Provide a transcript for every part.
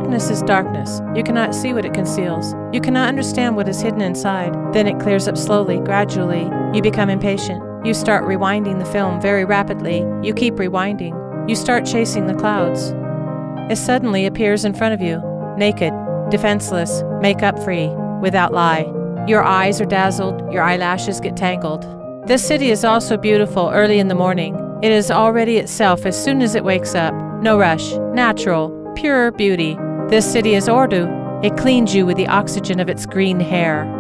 Darkness is darkness. You cannot see what it conceals. You cannot understand what is hidden inside. Then it clears up slowly, gradually. You become impatient. You start rewinding the film very rapidly. You keep rewinding. You start chasing the clouds. It suddenly appears in front of you, naked, defenseless, makeup-free, without lie. Your eyes are dazzled. Your eyelashes get tangled. This city is also beautiful early in the morning. It is already itself as soon as it wakes up. No rush. Natural. Pure beauty. This city is ORDU. It cleans you with the oxygen of its green hair.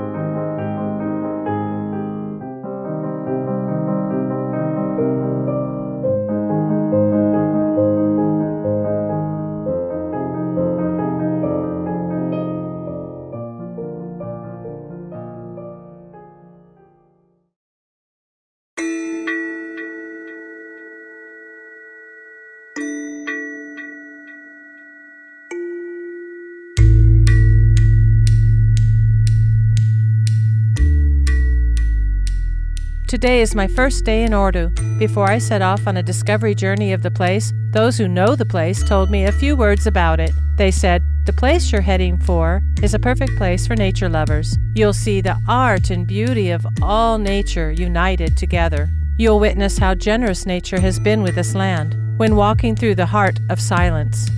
Today is my first day in ORDU. Before I set off on a discovery journey of the place, those who know the place told me a few words about it. They said, "The place you're heading for is a perfect place for nature lovers. You'll see the art and beauty of all nature united together. You'll witness how generous nature has been with this land when walking through the heart of silence."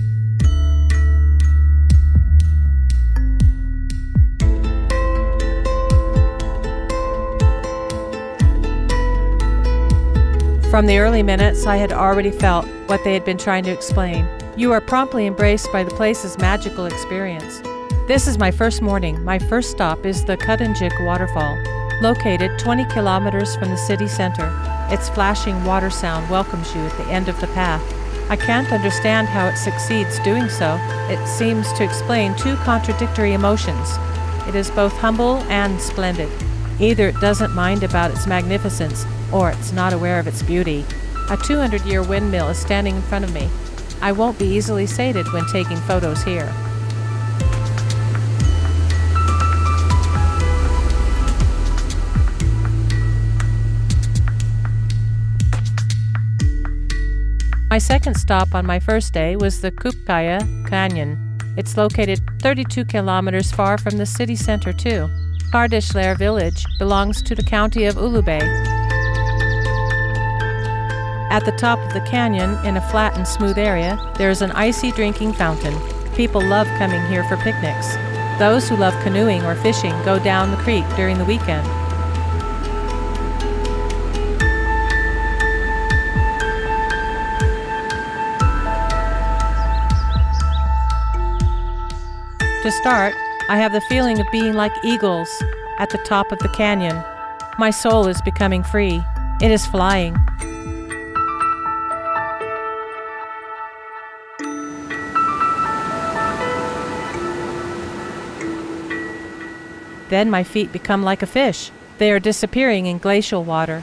From the early minutes, I had already felt what they had been trying to explain. You are promptly embraced by the place's magical experience. This is my first morning. My first stop is the Kutanjik waterfall, located 20 kilometers from the city center. Its flashing water sound welcomes you at the end of the path. I can't understand how it succeeds doing so. It seems to explain two contradictory emotions. It is both humble and splendid. Either it doesn't mind about its magnificence, or it's not aware of its beauty. A 200-year windmill is standing in front of me. I won't be easily sated when taking photos here. My second stop on my first day was the Kupkaya Canyon. It's located 32 kilometers far from the city center too. Kardishler village belongs to the county of Ulubey. At the top of the canyon, in a flat and smooth area, there is an icy drinking fountain. People love coming here for picnics. Those who love canoeing or fishing go down the creek during the weekend. To start, I have the feeling of being like eagles at the top of the canyon. My soul is becoming free. It is flying. Then my feet become like a fish. They are disappearing in glacial water.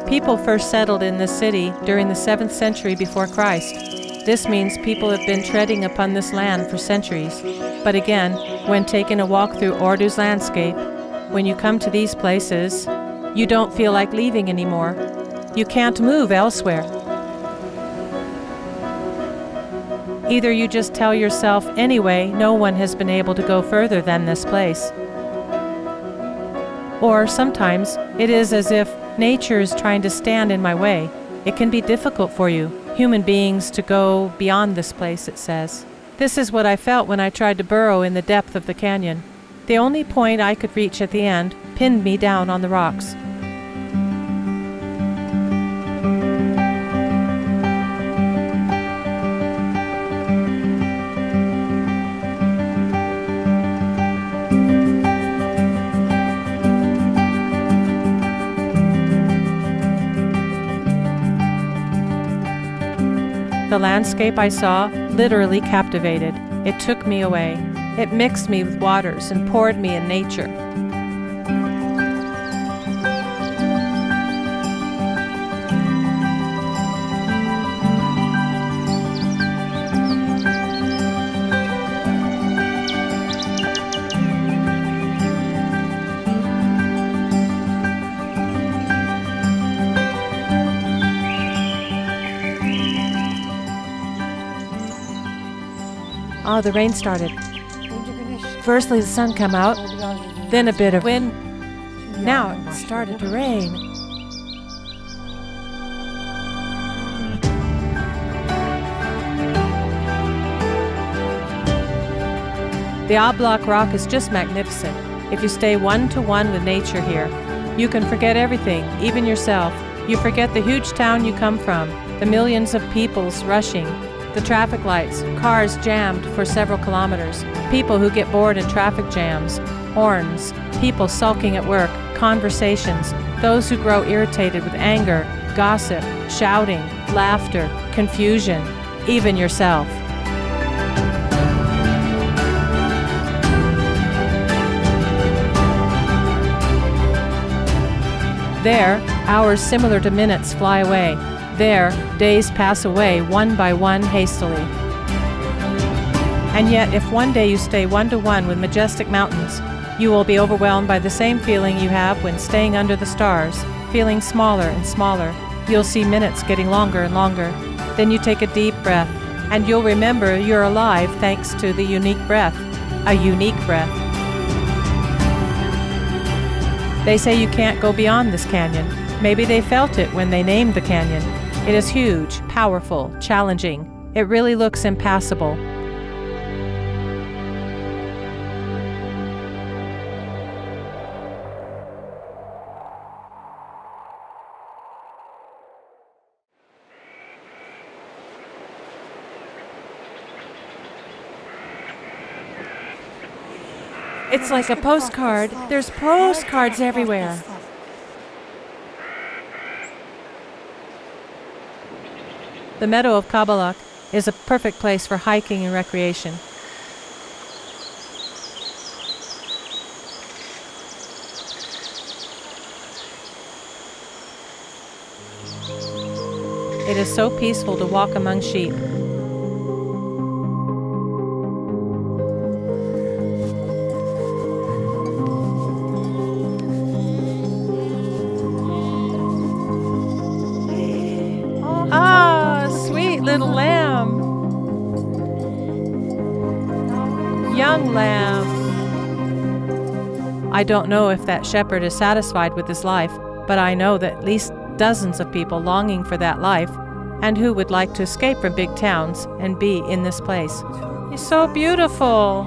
People first settled in this city during the 7th century before Christ. This means people have been treading upon this land for centuries. But again, when taking a walk through ORDU's landscape, when you come to these places, you don't feel like leaving anymore. You can't move elsewhere. Either you just tell yourself, anyway, no one has been able to go further than this place. Or sometimes it is as if nature is trying to stand in my way. It can be difficult for you, human beings, to go beyond this place, it says. This is what I felt when I tried to burrow in the depth of the canyon. The only point I could reach at the end pinned me down on the rocks. The landscape I saw literally captivated. It took me away. It mixed me with waters and poured me in nature. Oh, the rain started. Firstly, the sun come out, then a bit of wind. Now it started to rain. The oblong rock is just magnificent. If you stay one-to-one with nature here, you can forget everything, even yourself. You forget the huge town you come from, the millions of peoples rushing, the traffic lights, cars jammed for several kilometers, people who get bored in traffic jams, horns, people sulking at work, conversations, those who grow irritated with anger, gossip, shouting, laughter, confusion, even yourself. There, hours similar to minutes fly away. There, days pass away one by one hastily. And yet, if one day you stay one-to-one with majestic mountains, you will be overwhelmed by the same feeling you have when staying under the stars, feeling smaller and smaller. You'll see minutes getting longer and longer. Then you take a deep breath, and you'll remember you're alive thanks to the unique breath, a unique breath. They say you can't go beyond this canyon. Maybe they felt it when they named the canyon. It is huge, powerful, challenging. It really looks impassable. It's like a postcard. There's postcards everywhere. The meadow of Kabalak is a perfect place for hiking and recreation. It is so peaceful to walk among sheep. Little lamb. Young lamb. I don't know if that shepherd is satisfied with his life, but I know that at least dozens of people longing for that life and who would like to escape from big towns and be in this place. It's so beautiful.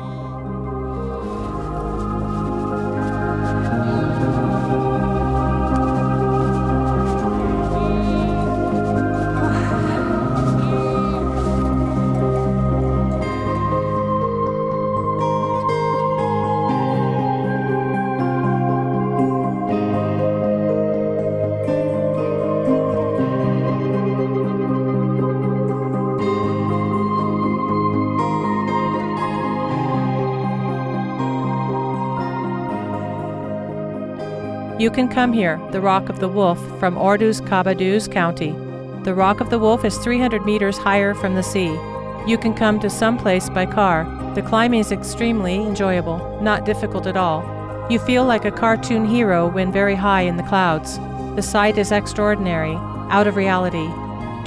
You can come here, the Rock of the Wolf, from ORDU's Kabaduz County. The Rock of the Wolf is 300 meters higher from the sea. You can come to some place by car. The climbing is extremely enjoyable, not difficult at all. You feel like a cartoon hero when very high in the clouds. The sight is extraordinary, out of reality,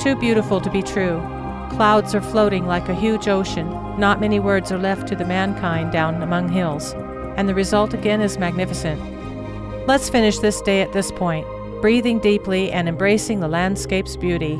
too beautiful to be true. Clouds are floating like a huge ocean. Not many words are left to the mankind down among hills. And the result again is magnificent. Let's finish this day at this point, breathing deeply and embracing the landscape's beauty.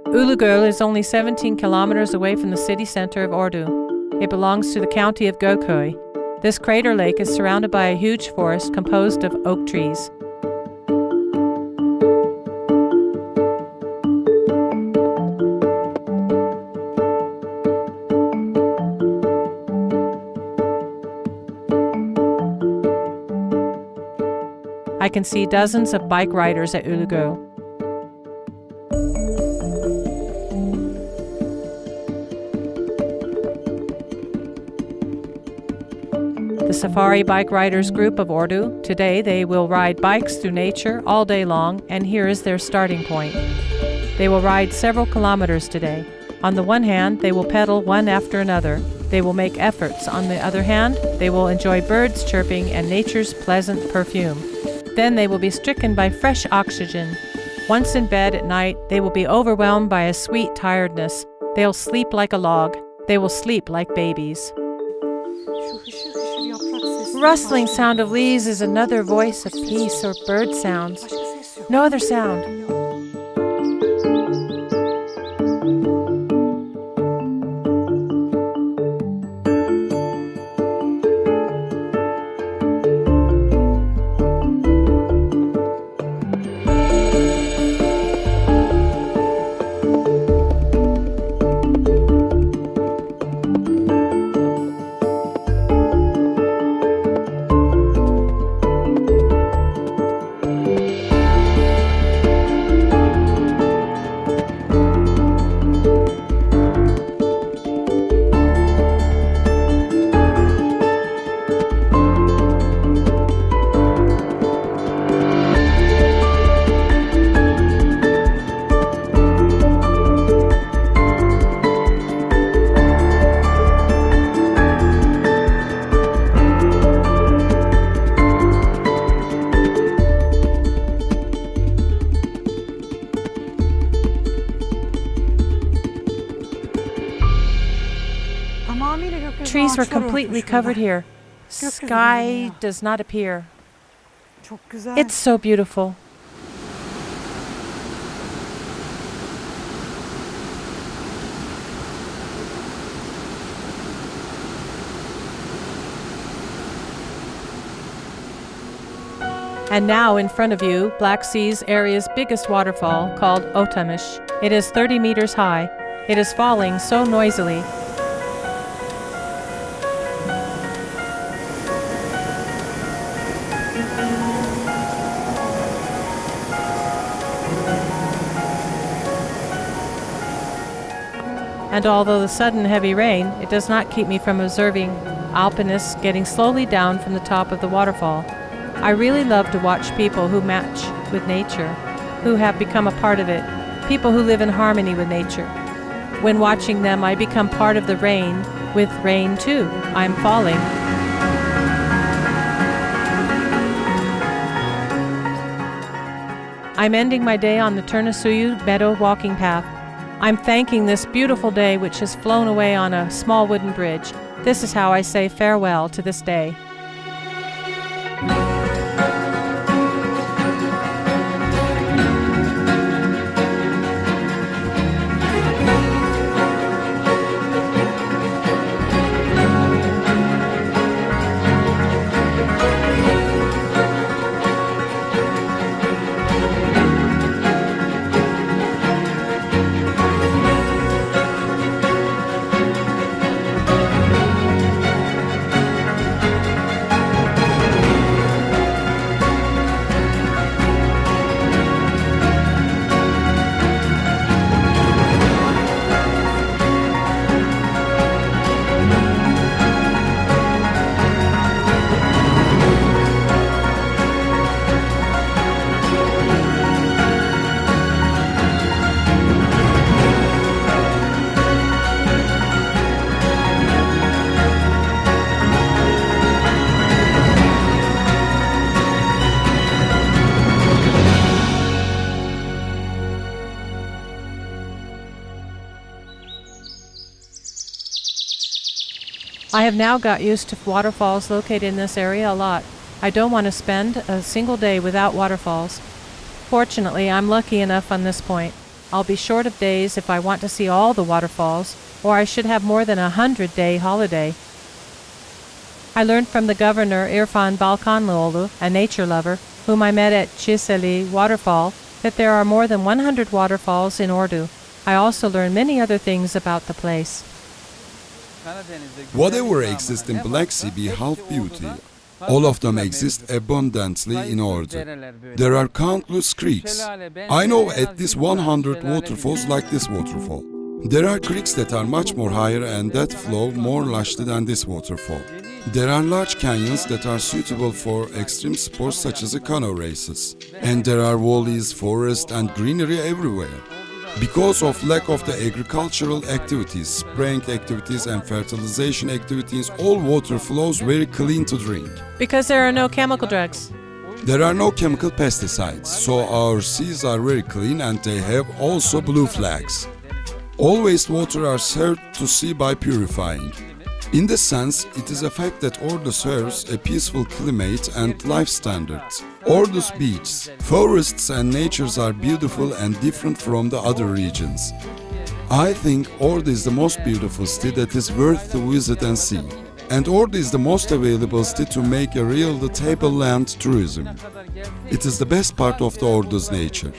Ulugöl is only 17 kilometers away from the city center of ORDU. It belongs to the county of Gököy. This crater lake is surrounded by a huge forest composed of oak trees. I can see dozens of bike riders at Ulugöl. the Safari Bike Riders group of ORDU. Today they will ride bikes through nature all day long, and here is their starting point. They will ride several kilometers today. On the one hand, they will pedal one after another. They will make efforts. On the other hand, they will enjoy birds chirping and nature's pleasant perfume. Then they will be stricken by fresh oxygen. Once in bed at night, they will be overwhelmed by a sweet tiredness. They'll sleep like a log. They will sleep like babies. Rustling sound of leaves is another voice of peace or bird sounds. No other sound. Trees were completely covered here. Sky does not appear. It's so beautiful. And now in front of you, Black Sea's area's biggest waterfall, called Otamish. It is 30 meters high. It is falling so noisily. And although the sudden heavy rain, it does not keep me from observing alpinists getting slowly down from the top of the waterfall. I really love to watch people who match with nature, who have become a part of it, people who live in harmony with nature. When watching them, I become part of the rain, with rain too. I'm falling. I'm ending my day on the Turnasuyu Meadow walking path. I'm thanking this beautiful day which has flown away on a small wooden bridge. This is how I say farewell to this day. I have now got used to waterfalls located in this area a lot. I don't want to spend a single day without waterfalls. Fortunately, I'm lucky enough on this point. I'll be short of days if I want to see all the waterfalls, or I should have more than a 100-day holiday. I learned from the governor Irfan Balkanlıoğlu, a nature lover, whom I met at Çiseli Waterfall, that there are more than 100 waterfalls in ORDU. I also learned many other things about the place. Whatever exists in Black Sea be half beauty. All of them exist abundantly in order. There are countless creeks. I know at least 100 waterfalls like this waterfall. There are creeks that are much more higher and that flow more lushly than this waterfall. There are large canyons that are suitable for extreme sports such as canoe races. And there are valleys, forests and greenery everywhere. Because of lack of the agricultural activities, spraying activities and fertilization activities, all water flows very clean to drink. Because there are no chemical drugs. There are no chemical pesticides, so our seas are very clean and they have also blue flags. All wastewater are served to sea by purifying. In this sense, it is a fact that ORDU serves a peaceful climate and life standards. ORDU's beaches, forests and natures are beautiful and different from the other regions. I think ORDU is the most beautiful city that is worth to visit and see. And ORDU is the most available city to make a real tableland tourism. It is the best part of the ORDU's nature.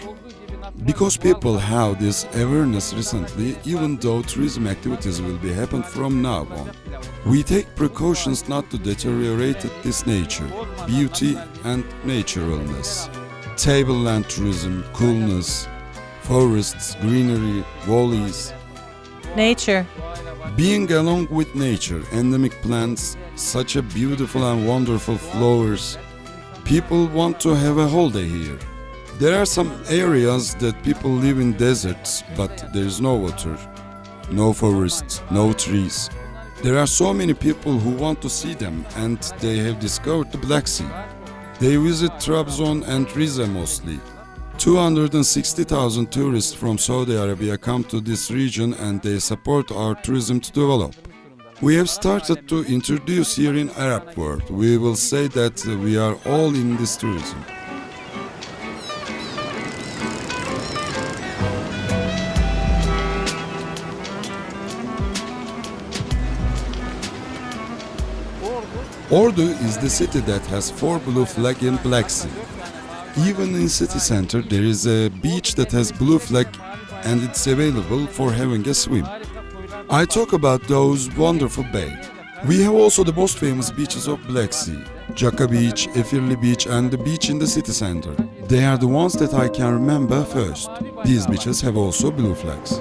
Because people have this awareness recently, even though tourism activities will be happened from now on, we take precautions not to deteriorate this nature, beauty and naturalness. Tableland tourism, coolness, forests, greenery, valleys. Nature. Being along with nature, endemic plants, such a beautiful and wonderful flowers. People want to have a holiday here. There are some areas that people live in deserts, but there is no water, no forests, no trees. There are so many people who want to see them, and they have discovered the Black Sea. They visit Trabzon and Rize mostly. 260,000 tourists from Saudi Arabia come to this region and they support our tourism to develop. We have started to introduce here in Arab world. We will say that we are all in this tourism. ORDU is the city that has 4 blue flags in Black Sea. Even in city center there is a beach that has blue flag and it's available for having a swim. I talk about those wonderful bay. We have also the most famous beaches of Black Sea. Jaka Beach, Efirli Beach and the beach in the city center. They are the ones that I can remember first. These beaches have also blue flags.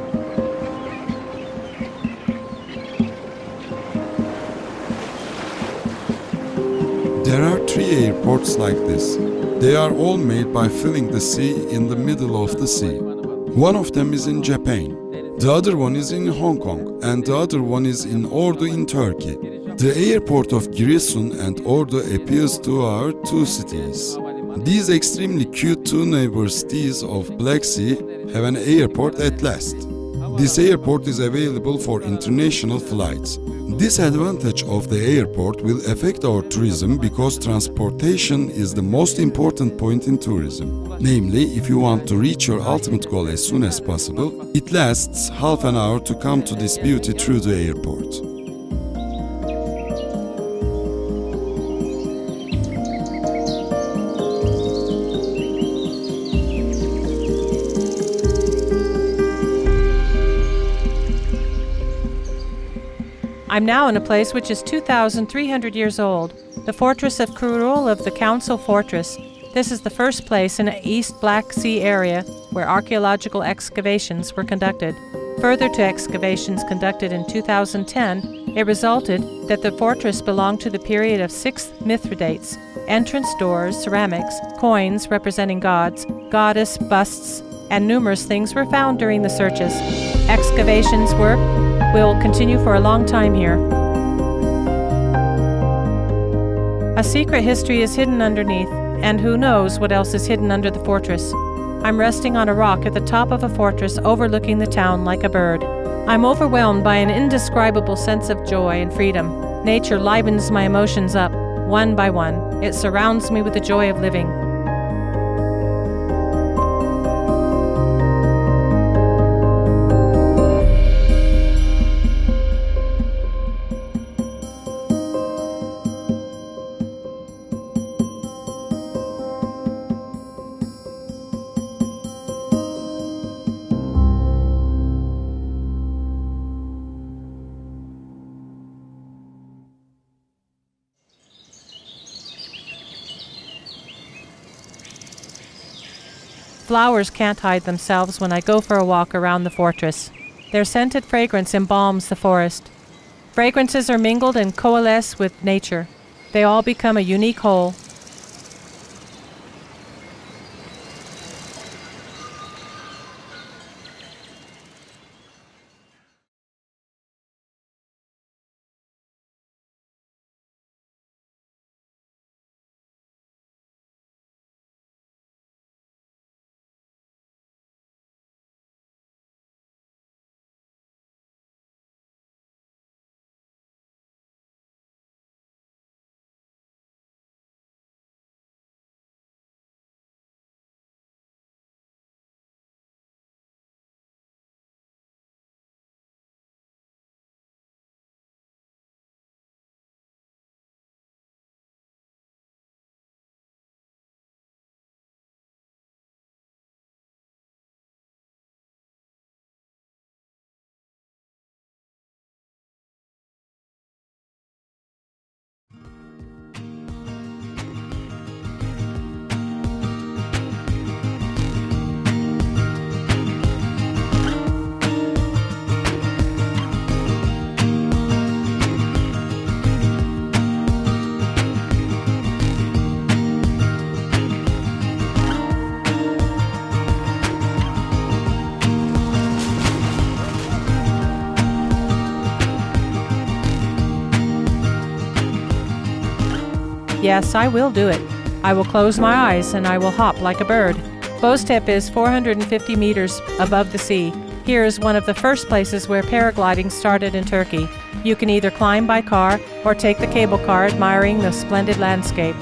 There are 3 airports like this. They are all made by filling the sea in the middle of the sea. One of them is in Japan, the other one is in Hong Kong, and the other one is in ORDU in Turkey. The airport of Giresun and ORDU appeals to our 2 cities. These extremely cute 2 neighbor cities of Black Sea have an airport at last. This airport is available for international flights. This advantage of the airport will affect our tourism because transportation is the most important point in tourism. Namely, if you want to reach your ultimate goal as soon as possible, it lasts half an hour to come to this beauty through the airport. I'm now in a place which is 2,300 years old, the fortress of Kurul of the Council Fortress. This is the first place in the East Black Sea area where archaeological excavations were conducted. Further to excavations conducted in 2010, it resulted that the fortress belonged to the period of 6th Mithridates. Entrance doors, ceramics, coins representing gods, goddess busts, and numerous things were found during the searches. Excavations work will continue for a long time here. A secret history is hidden underneath, and who knows what else is hidden under the fortress. I'm resting on a rock at the top of a fortress overlooking the town like a bird. I'm overwhelmed by an indescribable sense of joy and freedom. Nature livens my emotions up, one by one. It surrounds me with the joy of living. Flowers can't hide themselves when I go for a walk around the fortress. Their scented fragrance embalms the forest. Fragrances are mingled and coalesce with nature. They all become a unique whole. Yes, I will do it. I will close my eyes and I will hop like a bird. Boztepe is 450 meters above the sea. Here is one of the first places where paragliding started in Turkey. You can either climb by car or take the cable car, admiring the splendid landscape.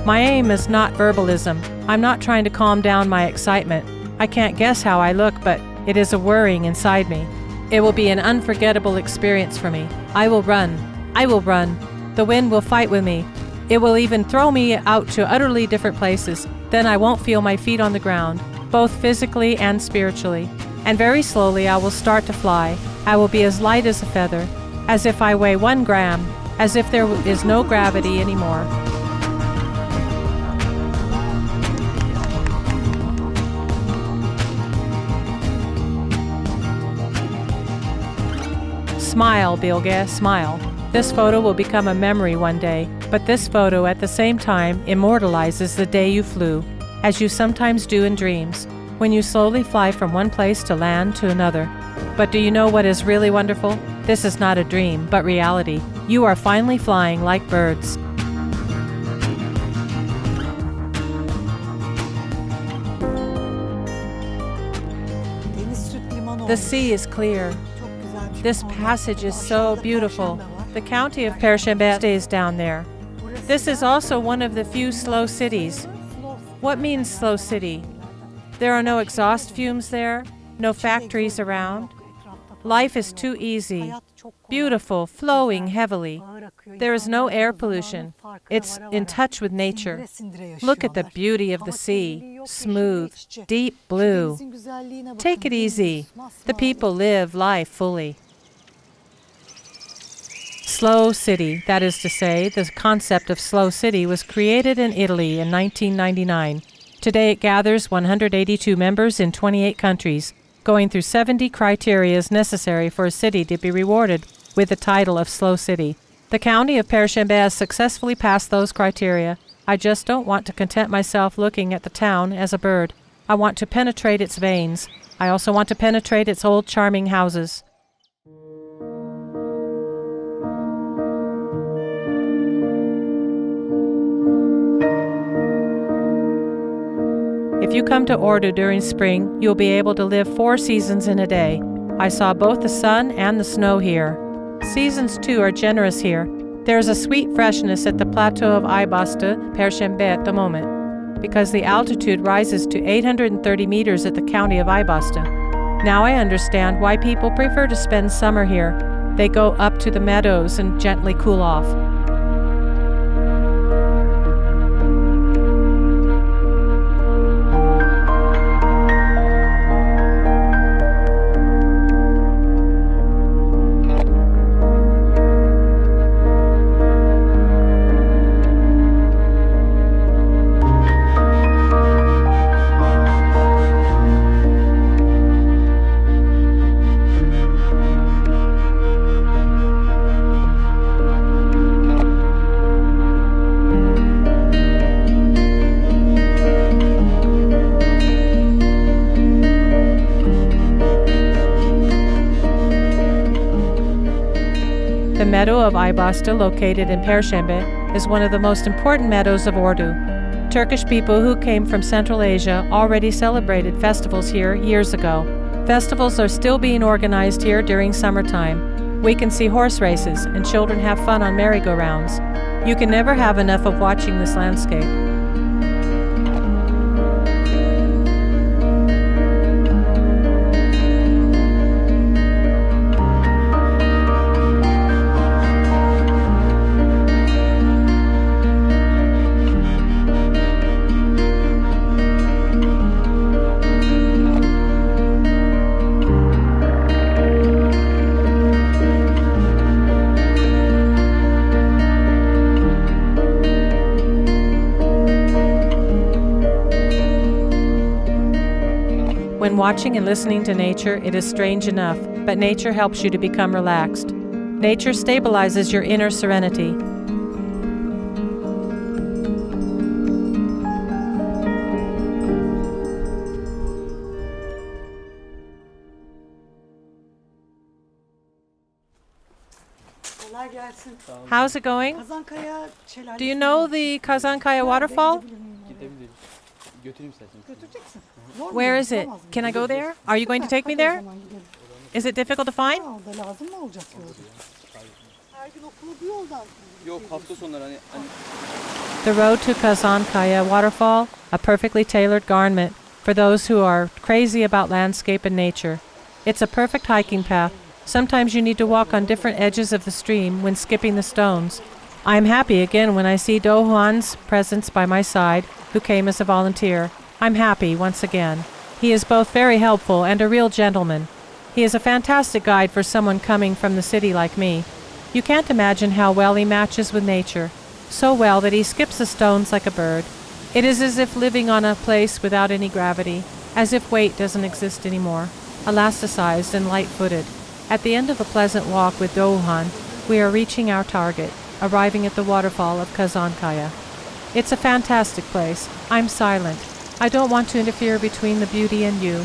My aim is not verbalism. I'm not trying to calm down my excitement. I can't guess how I look, but it is a whirring inside me. It will be an unforgettable experience for me. I will run. I will run. The wind will fight with me. It will even throw me out to utterly different places. Then I won't feel my feet on the ground, both physically and spiritually. And very slowly I will start to fly. I will be as light as a feather, as if I weigh 1 gram, as if there is no gravity anymore. Smile, Bilge, smile. This photo will become a memory one day, but this photo at the same time immortalizes the day you flew, as you sometimes do in dreams, when you slowly fly from one place to land to another. But do you know what is really wonderful? This is not a dream, but reality. You are finally flying like birds. The sea is clear. This passage is so beautiful. The county of Perşembe is down there. This is also one of the few slow cities. What means slow city? There are no exhaust fumes there, no factories around. Life is too easy, beautiful, flowing heavily. There is no air pollution. It's in touch with nature. Look at the beauty of the sea, smooth, deep blue. Take it easy. The people live life fully. Slow city, that is to say, the concept of slow city was created in Italy in 1999. Today it gathers 182 members in 28 countries, going through 70 criteria necessary for a city to be rewarded with the title of slow city. The county of Perşembe has successfully passed those criteria. I just don't want to content myself looking at the town as a bird. I want to penetrate its veins. I also want to penetrate its old charming houses. If you come to ORDU during spring, you'll be able to live 4 seasons in a day. I saw both the sun and the snow here. Seasons, too, are generous here. There is a sweet freshness at the plateau of Aybastı, Perşembe at the moment, because the altitude rises to 830 meters at the county of Aybastı. Now I understand why people prefer to spend summer here. They go up to the meadows and gently cool off. The meadow of Aybastı, located in Perşembe, is one of the most important meadows of ORDU. Turkish people who came from Central Asia already celebrated festivals here years ago. Festivals are still being organized here during summertime. We can see horse races and children have fun on merry-go-rounds. You can never have enough of watching this landscape. When watching and listening to nature, it is strange enough, but nature helps you to become relaxed. Nature stabilizes your inner serenity. Kolay gelsin. How's it going? Kazankaya şelalesi. Do you know the Kazankaya waterfall? Gidebiliriz. Götüreyim istersen. Götüreceksin. Zor mu? Where is it? Bulamaz mıyım? Can I go there? Are you going to take me Hadi o there? zaman gidelim. Is it difficult to find? Aa, o da lazım mı olacak yolda? Her gün okulu bu yoldan. Yok hafta sonları hani The road to Kazankaya waterfall, a perfectly tailored garment for those who are crazy about landscape and nature. It's a perfect hiking path. Sometimes you need to walk on different edges of the stream when skipping the stones. I am happy again when I see Do Juan's presence by my side, who came as a volunteer. I'm happy once again. He is both very helpful and a real gentleman. He is a fantastic guide for someone coming from the city like me. You can't imagine how well he matches with nature, so well that he skips the stones like a bird. It is as if living on a place without any gravity, as if weight doesn't exist anymore, elasticized and light-footed. At the end of a pleasant walk with Doğuhan, we are reaching our target, arriving at the waterfall of Kazankaya. It's a fantastic place. I'm silent. I don't want to interfere between the beauty and you.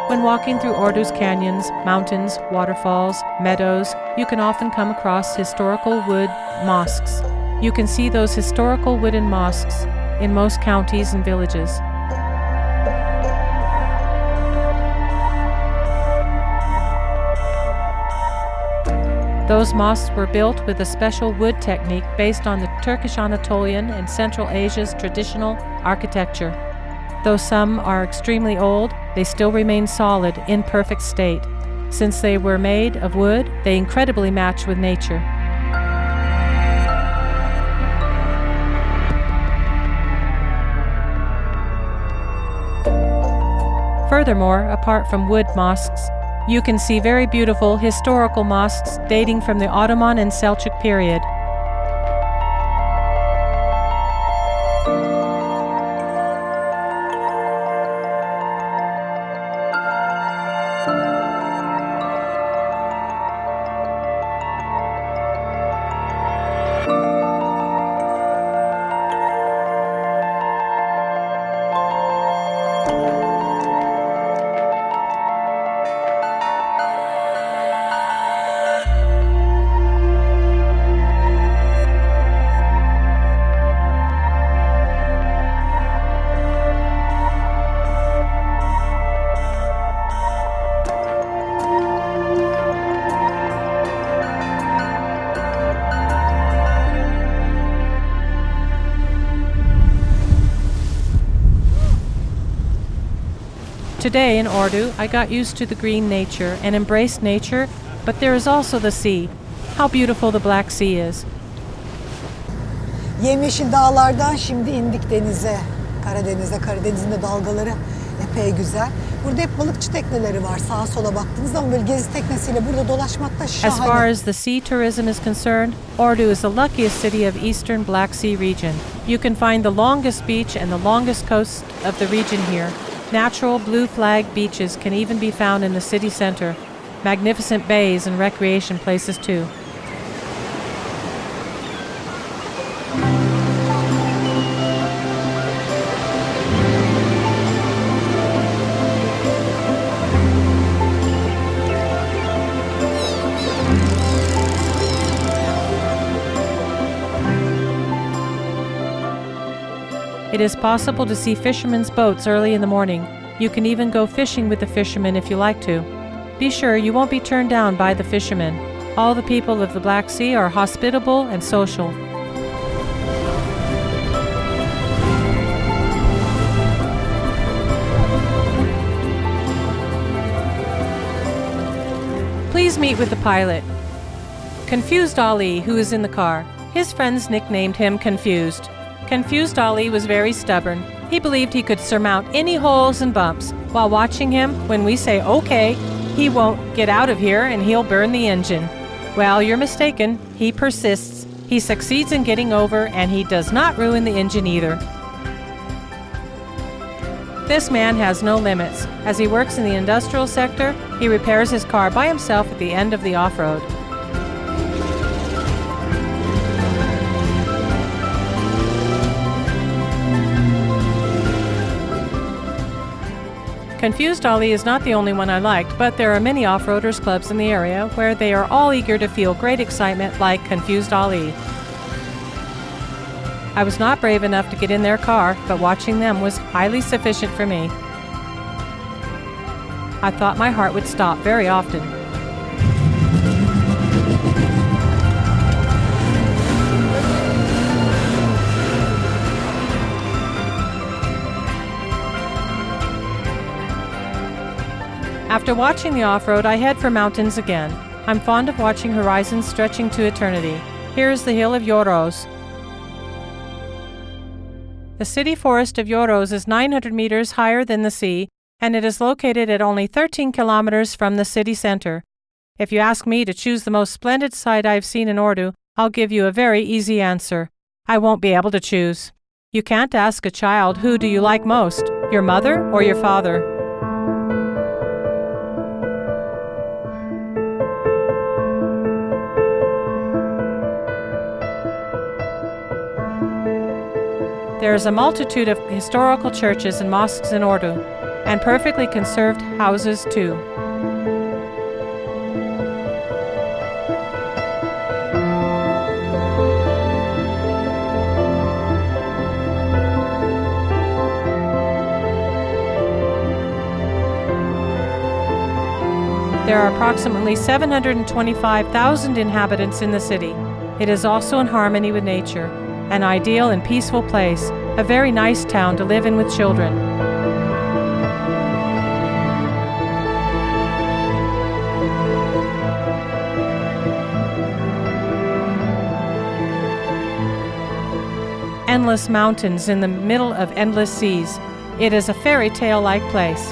When walking through ORDU's canyons, mountains, waterfalls, meadows, you can often come across historical wood mosques. You can see those historical wooden mosques in most counties and villages. Those mosques were built with a special wood technique based on the Turkish Anatolian and Central Asia's traditional architecture. Though some are extremely old, they still remain solid, in perfect state. Since they were made of wood, they incredibly match with nature. Furthermore, apart from wood mosques, you can see very beautiful historical mosques dating from the Ottoman and Seljuk period. Today in ORDU, I got used to the green nature and embraced nature, but there is also the sea. How beautiful the Black Sea is. Yemyeşil dağlardan şimdi indik denize, Karadeniz'e. Karadeniz'in de dalgaları epey güzel. Burada hep balıkçı tekneleri var sağa sola baktığınız zaman, böyle gezi teknesiyle burada dolaşmak da şahane. As far as the sea tourism is concerned, ORDU is the luckiest city of eastern Black Sea region. You can find the longest beach and the longest coast of the region here. Natural blue flag beaches can even be found in the city center. Magnificent bays and recreation places too. It is possible to see fishermen's boats early in the morning. You can even go fishing with the fishermen if you like to. Be sure you won't be turned down by the fishermen. All the people of the Black Sea are hospitable and social. Please meet with the pilot. Confused Ali, who is in the car. His friends nicknamed him Confused. Confused Ali was very stubborn. He believed he could surmount any holes and bumps. While watching him, when we say okay, he won't get out of here and he'll burn the engine. Well, you're mistaken. He persists. He succeeds in getting over, and he does not ruin the engine either. This man has no limits. As he works in the industrial sector, he repairs his car by himself at the end of the off-road. Confused Ali is not the only one I liked, but there are many off-roaders clubs in the area where they are all eager to feel great excitement like Confused Ali. I was not brave enough to get in their car, but watching them was highly sufficient for me. I thought my heart would stop very often. After watching the off-road, I head for mountains again. I'm fond of watching horizons stretching to eternity. Here is the hill of Yoros. The city forest of Yoros is 900 meters higher than the sea, and it is located at only 13 kilometers from the city center. If you ask me to choose the most splendid sight I've seen in ORDU, I'll give you a very easy answer. I won't be able to choose. You can't ask a child, who do you like most, your mother or your father? There is a multitude of historical churches and mosques in ORDU, and perfectly conserved houses too. There are approximately 725,000 inhabitants in the city. It is also in harmony with nature. An ideal and peaceful place, a very nice town to live in with children. Endless mountains in the middle of endless seas. It is a fairy tale-like place.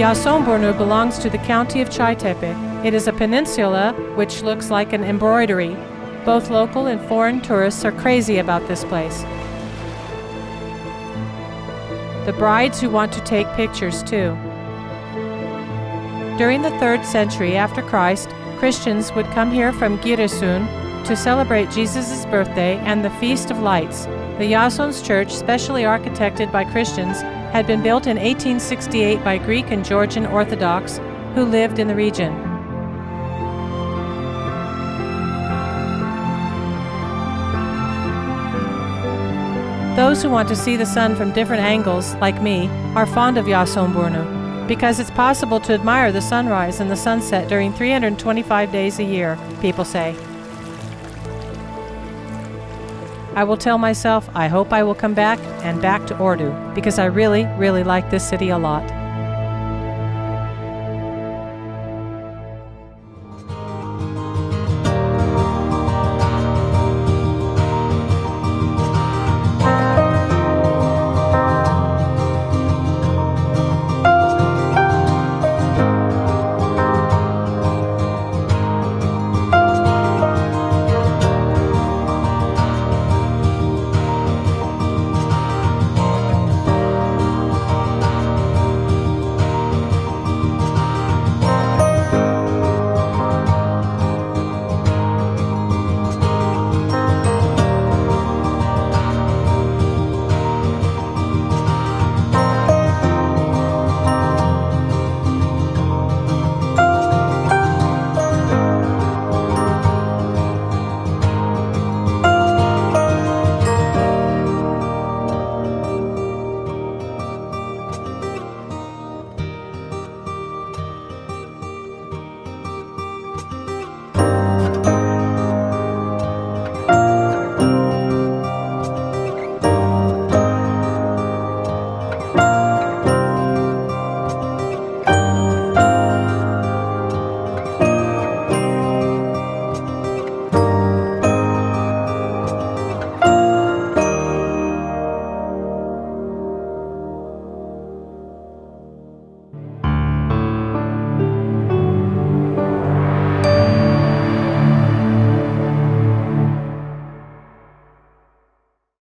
Yasonburnu belongs to the county of Çaytepe. It is a peninsula which looks like an embroidery. Both local and foreign tourists are crazy about this place. The brides who want to take pictures too. During the 3rd century after Christ, Christians would come here from Giresun to celebrate Jesus' birthday and the Feast of Lights. The Jason's church, specially architected by Christians, had been built in 1868 by Greek and Georgian Orthodox who lived in the region. Those who want to see the sun from different angles, like me, are fond of Jasonburnu, because it's possible to admire the sunrise and the sunset during 325 days a year, people say. I will tell myself I hope I will come back and back to ORDU, because I really, really like this city a lot.